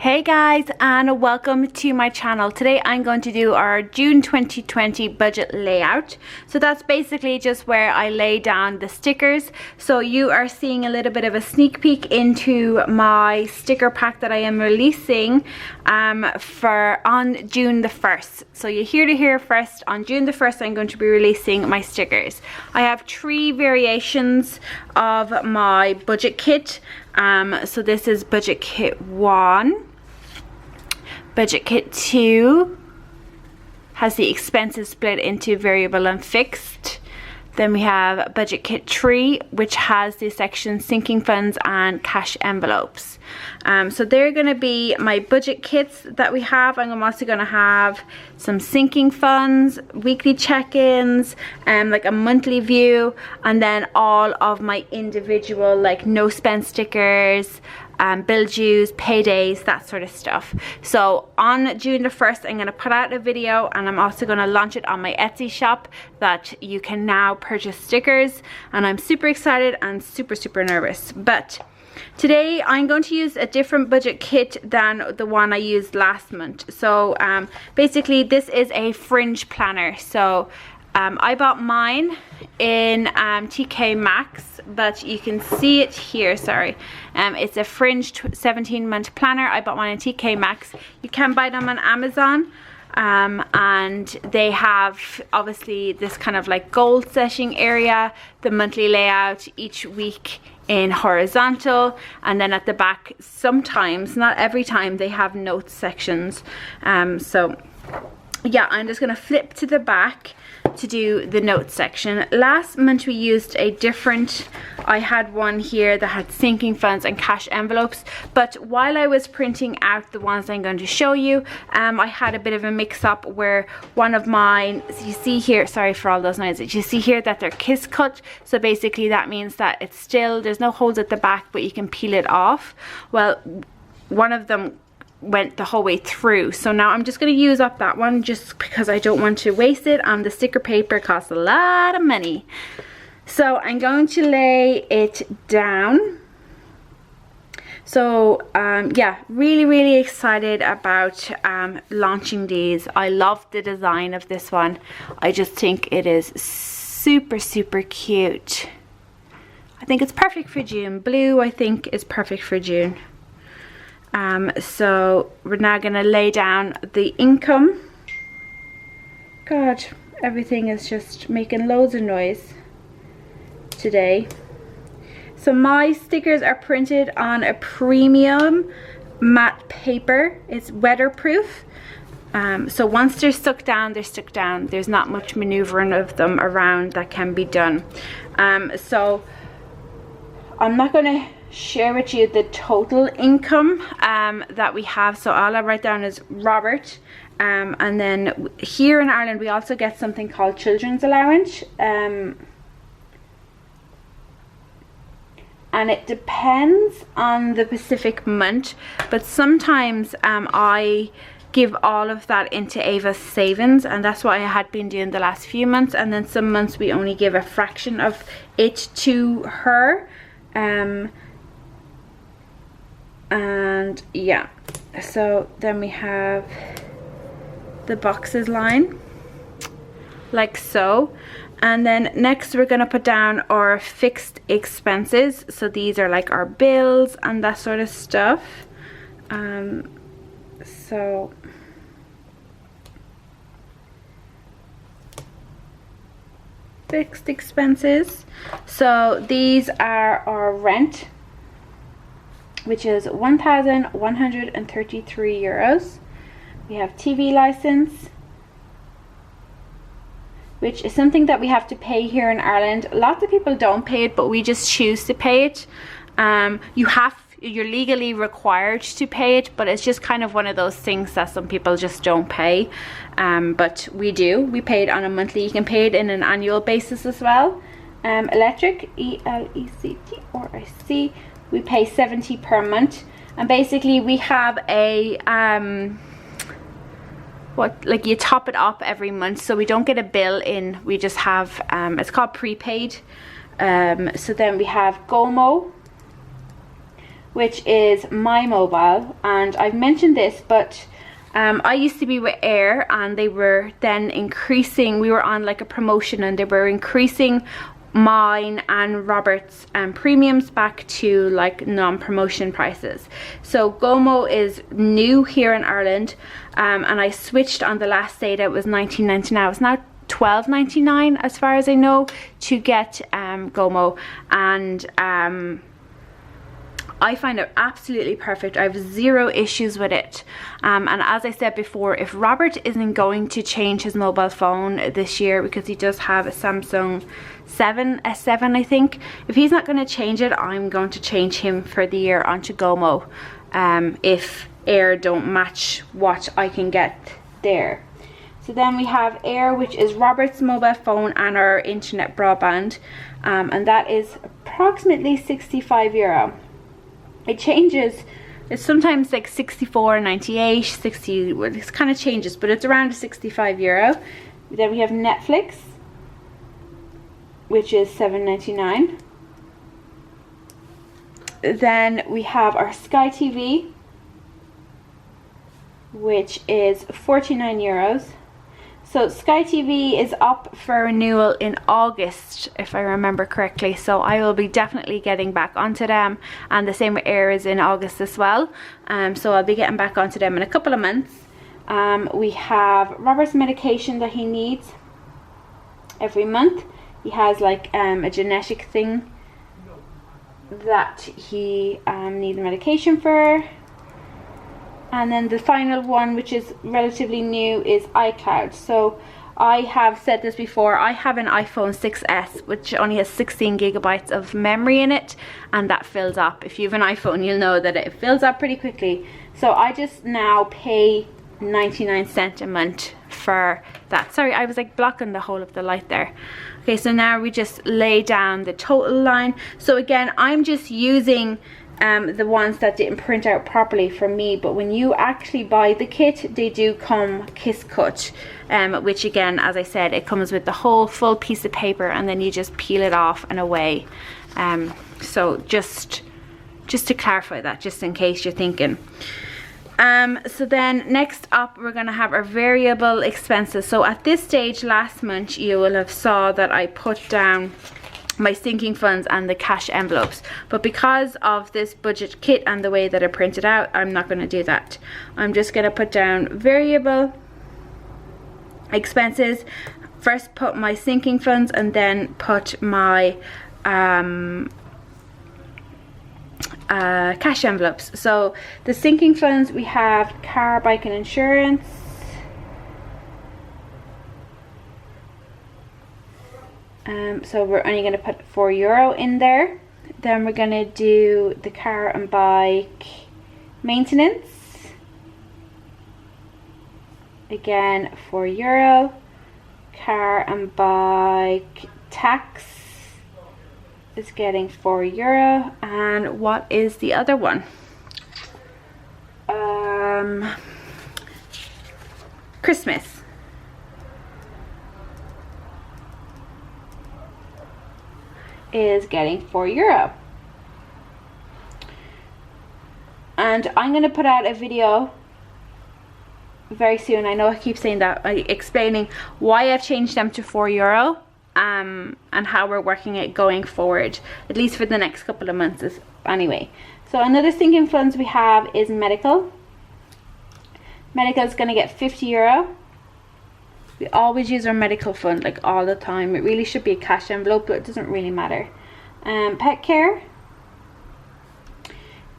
Hey guys, and welcome to my channel. Today I'm going to do our June 2020 budget layout. So that's basically just where I lay down the stickers. So you are seeing a little bit of a sneak peek into my sticker pack that I am releasing for on June the 1st. So you're here to hear first. On June the 1st I'm going to be releasing my stickers. I have 3 variations of my budget kit. So this is budget kit 1. Budget kit 2 has the expenses split into variable and fixed. Then we have budget kit 3, which has the section sinking funds and cash envelopes. So they're going to be my budget kits that we have. I'm also going to have some sinking funds, weekly check-ins, like a monthly view, and then all of my individual like no spend stickers, bill dues, paydays, that sort of stuff. So on June the 1st I'm going to put out a video, and I'm also going to launch it on my Etsy shop that you can now purchase stickers, and I'm super excited and super nervous. But today I'm going to use a different budget kit than the one I used last month. So basically this is a Fringe Planner. So I bought mine in TK Maxx, but you can see it here, sorry. It's a Fringe 17-month planner. I bought mine in TK Maxx. You can buy them on Amazon. And they have obviously this kind of like goal setting area, the monthly layout each week in horizontal, and then at the back sometimes, not every time, they have notes sections. So yeah, I'm just gonna flip to the back to do the notes section. Last month we used a different, I had one here that had sinking funds and cash envelopes, but while I was printing out the ones I'm going to show you, I had a bit of a mix up where one of mine, so you see here, sorry for all those noises, you see here that they're kiss cut. So basically that means that it's still, there's no holes at the back, but you can peel it off. Well, one of them went the whole way through, so now I'm just going to use up that one just because I don't want to waste it, and the sticker paper costs a lot of money. So I'm going to lay it down. So yeah, really excited about launching these. I love the design of this one. I just think it is super cute. I think it's perfect for June. Blue, I think, is perfect for June. So we're now going to lay down the income. God, everything is just making loads of noise today. So my stickers are printed on a premium matte paper. It's weatherproof. So once they're stuck down, they're stuck down. There's not much maneuvering of them around that can be done. So I'm not going to share with you the total income that we have. So all I write down is Robert, and then here in Ireland we also get something called children's allowance, and it depends on the specific month, but sometimes I give all of that into Ava's savings, and that's what I had been doing the last few months, and then some months we only give a fraction of it to her. And yeah, so then we have the boxes line like so, and then next we're going to put down our fixed expenses. So these are like our bills and that sort of stuff. So fixed expenses, so these are our rent, which is 1,133 euros. We have TV license, which is something that we have to pay here in Ireland. Lots of people don't pay it, but we just choose to pay it. You're legally required to pay it, but it's just kind of one of those things that some people just don't pay. But we do. We pay it on a monthly. You can pay it in an annual basis as well. Electric, ELECTRIC. We pay 70 per month, and basically we have a like you top it up every month, so we don't get a bill in, we just have it's called prepaid. So then we have Gomo, which is my mobile. And I've mentioned this, but I used to be with Air, and they were then increasing, we were on like a promotion, and they were increasing mine and Robert's premiums back to like non-promotion prices. So Gomo is new here in Ireland, and I switched on the last day that was $19.99. It's now $12.99 as far as I know to get Gomo, and I find it absolutely perfect. I have zero issues with it. And as I said before, if Robert isn't going to change his mobile phone this year, because he does have a Samsung S7, I think. If he's not going to change it, I'm going to change him for the year onto Gomo, if Air don't match what I can get there. So then we have Air, which is Robert's mobile phone and our internet broadband, and that is approximately €65. It changes. It's sometimes like 64.98, 60. Well, it kind of changes, but it's around €65. Then we have Netflix, which is $7.99. Then we have our Sky TV, which is €49. So Sky TV is up for renewal in August, if I remember correctly. So I will be definitely getting back onto them, and the same with Air is in August as well. So I'll be getting back onto them in a couple of months. We have Robert's medication that he needs every month. He has like a genetic thing that he needs medication for. And then the final one, which is relatively new, is iCloud. So I have said this before, I have an iPhone 6s, which only has 16 gigabytes of memory in it, and that fills up. If you have an iPhone, you'll know that it fills up pretty quickly. So I just now pay 99 cents a month for that. Sorry, I was like blocking the whole of the light there. Okay, so now we just lay down the total line. So again, I'm just using the ones that didn't print out properly for me, but when you actually buy the kit, they do come kiss cut, which again, as I said, it comes with the whole full piece of paper, and then you just peel it off and away. So just to clarify that, just in case you're thinking. So then next up, we're going to have our variable expenses. So at this stage last month, you will have saw that I put down my sinking funds and the cash envelopes, but because of this budget kit and the way that I printed out, I'm not going to do that. I'm just going to put down variable expenses, first put my sinking funds, and then put my cash envelopes. So the sinking funds, we have car, bike and insurance. So we're only going to put €4 in there. Then we're going to do the car and bike maintenance. Again, €4. Car and bike tax is getting €4. And what is the other one? Christmas. Is getting €4. And I'm going to put out a video very soon. I know I keep saying that, explaining why I've changed them to €4, and how we're working it going forward, at least for the next couple of months anyway. So another sinking funds we have is medical. Medical is going to get €50. We always use our medical fund like all the time. It really should be a cash envelope, but it doesn't really matter. Pet care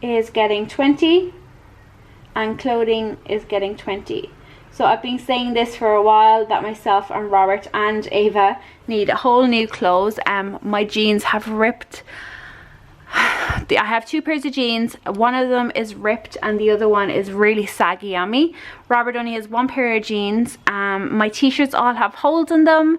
is getting 20, and clothing is getting 20. So I've been saying this for a while, that myself and Robert and Ava need a whole new clothes. My jeans have ripped. I have 2 pairs of jeans. One of them is ripped and the other one is really saggy on me. Robert only has 1 pair of jeans. My t-shirts all have holes in them.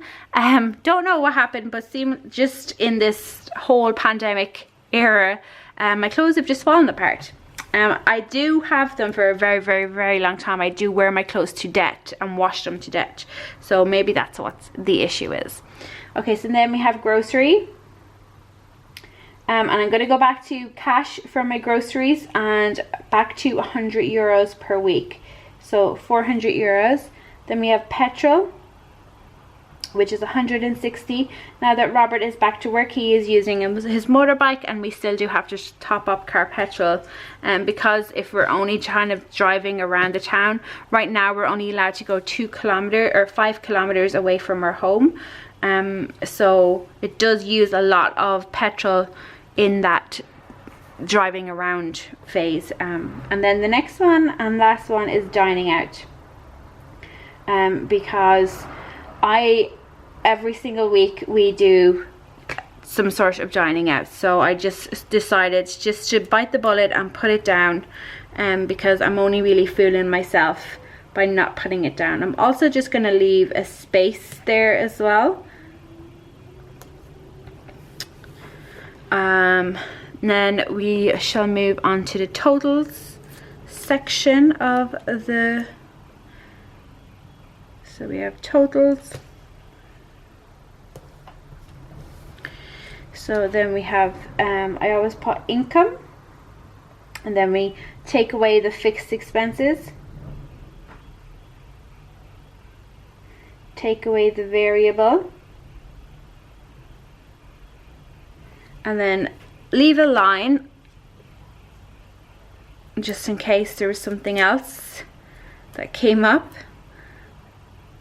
Don't know what happened, but just in this whole pandemic era, my clothes have just fallen apart. I do have them for a very, very, very long time. I do wear my clothes to death and wash them to death. So maybe that's what the issue is. Okay, so then we have grocery. And I'm going to go back to cash for my groceries and back to 100 euros per week. So 400 euros. Then we have petrol, which is 160. Now that Robert is back to work, he is using his motorbike, and we still do have to top up car petrol. Because if we're only kind of driving around the town, right now we're only allowed to go 2 kilometers or 5 kilometers away from our home. So it does use a lot of petrol in that driving around phase. And then the next one and last one is dining out. Because every single week we do some sort of dining out, so I just decided just to bite the bullet and put it down, because I'm only really fooling myself by not putting it down. I'm also just going to leave a space there as well. Then we shall move on to the totals section of the, so we have totals. So then we have, I always put income, and then we take away the fixed expenses, take away the variable, and then leave a line just in case there was something else that came up,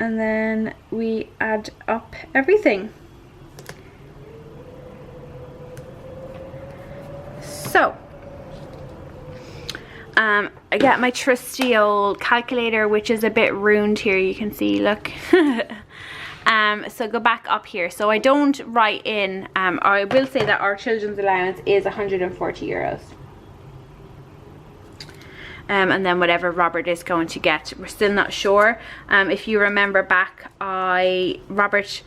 and then we add up everything. So I got my trusty old calculator, which is a bit ruined here, you can see, look. So go back up here. So I don't write in, or I will say that our children's allowance is 140 euros. And then whatever Robert is going to get, we're still not sure. If you remember back, Robert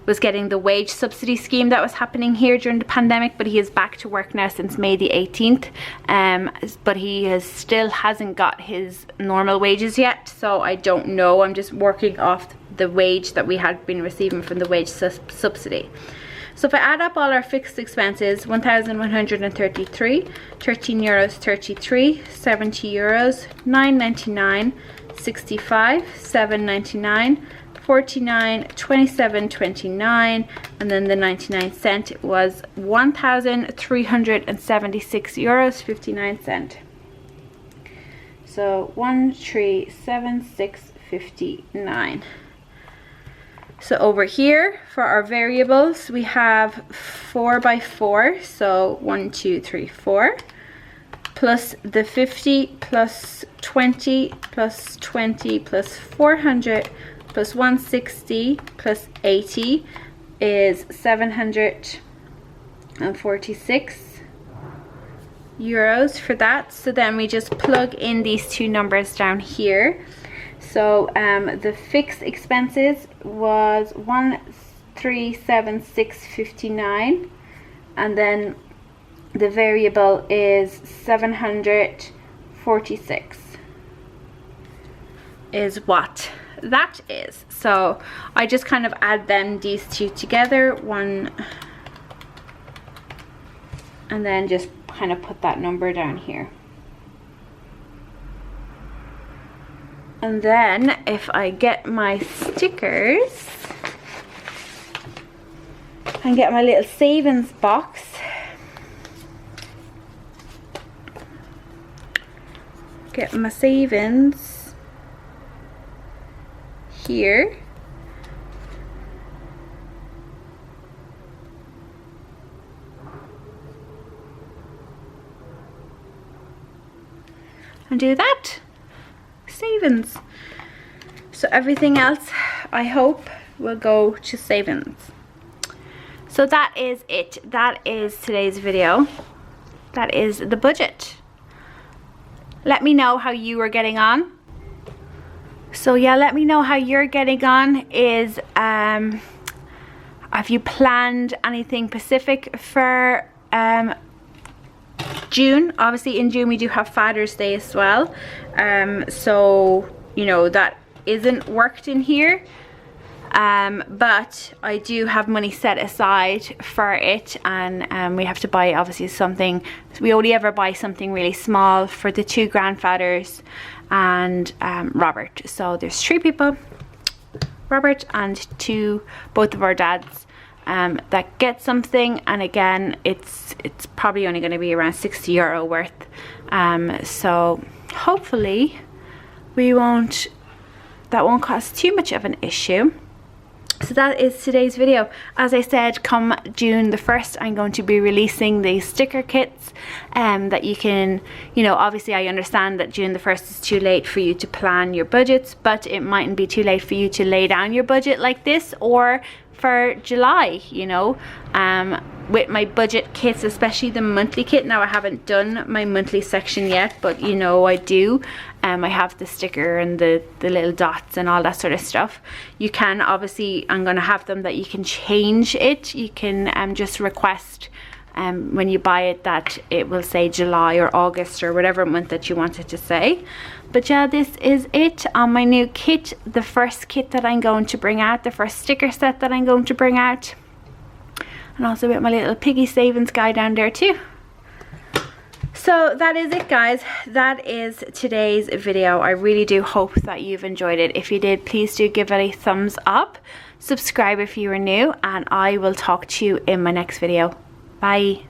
was getting the wage subsidy scheme that was happening here during the pandemic, but he is back to work now since May the 18th. But he still hasn't got his normal wages yet, so I don't know. I'm just working off the wage that we had been receiving from the wage subsidy. So if I add up all our fixed expenses, 1,133, 13 euros 33, 70 euros, 9.99, 65, 7.99, 49, 27.29, and then the 99 cent was 1,376 euros 59 cent. So 1,376.59. So over here for our variables, we have 4 by 4, so 1, 2, 3, 4, plus the 50 plus 20 plus 20 plus 400 plus 160 plus 80 is 746 euros for that. So then we just plug in these two numbers down here. So the fixed expenses was 1,376.59, and then the variable is 746 is what that is. So I just kind of add these two together, one, and then just kind of put that number down here. And then if I get my stickers and get my little savings box, get my savings here, and do that. Savings. So everything else, I hope, will go to savings. So that is it. That is today's video. That is the budget. Let me know how you are getting on. So yeah, let me know how you're getting on. Is have you planned anything specific for June? Obviously in June we do have Father's Day as well, so you know that isn't worked in here, but I do have money set aside for it, and we have to buy obviously something. We only ever buy something really small for the 2 grandfathers and Robert. So there's 3 people, Robert and both of our dads, that get something, and again it's probably only going to be around €60 worth, so hopefully that won't cause too much of an issue. So that is today's video. As I said, come June the 1st, I'm going to be releasing these sticker kits that you can, you know, obviously I understand that June the 1st is too late for you to plan your budgets, but it mightn't be too late for you to lay down your budget like this, or for July, you know, with my budget kits, especially the monthly kit. Now I haven't done my monthly section yet, but you know I do. I have the sticker and the little dots and all that sort of stuff. You can obviously, I'm going to have them that you can change it. You can just request when you buy it that it will say July or August or whatever month that you want it to say. But yeah, this is it on my new kit, the first kit that I'm going to bring out, the first sticker set that I'm going to bring out, and also with my little piggy savings guy down there too. So that is it, guys. That is today's video. I really do hope that you've enjoyed it. If you did, please do give it a thumbs up, subscribe if you are new, and I will talk to you in my next video. Bye.